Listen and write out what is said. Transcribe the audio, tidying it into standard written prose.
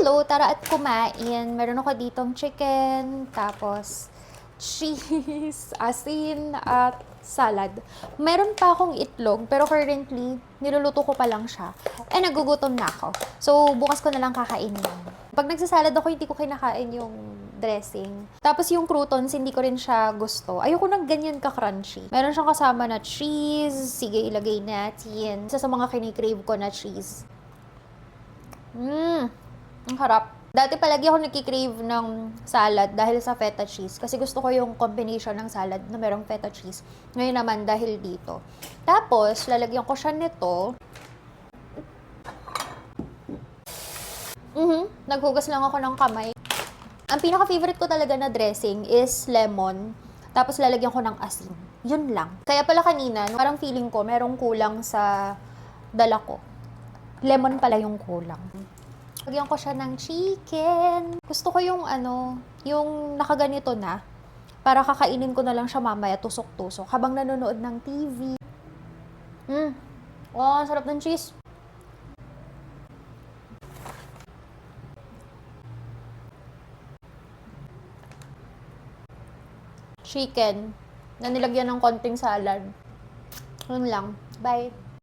hello, tara at kumain. Meron ako ditong chicken, tapos cheese, asin, at salad. Meron pa akong itlog, pero currently, niluluto ko pa lang siya. Eh, nagugutom na ako. So, bukas ko na lang kakainin. Pag nagsasalad ako, hindi ko kinakain yung dressing. Tapos yung croutons, hindi ko rin siya gusto. Ayoko ng ganyan ka-crunchy. Meron siyang kasama na cheese. Sige, ilagay natin. Isa sa mga kinikrave ko na cheese. Ang harap. Dati palagi ako nagkikrave ng salad dahil sa feta cheese. Kasi gusto ko yung combination ng salad na merong feta cheese. Ngayon naman dahil dito. Tapos, lalagyan ko siya nito. Naghugas lang ako ng kamay. Ang pinaka-favorite ko talaga na dressing is lemon. Tapos lalagyan ko ng asin. Yun lang. Kaya pala kanina, parang feeling ko merong kulang sa dala ko. Lemon pala yung kulang. Lagyan ko siya ng chicken. Gusto ko yung yung nakaganito na. Para kakainin ko na lang siya mamaya, tusok-tusok. Habang nanonood ng TV. Wow, sarap ng cheese. Chicken na nilagyan ng konting salad. Yun lang. Bye.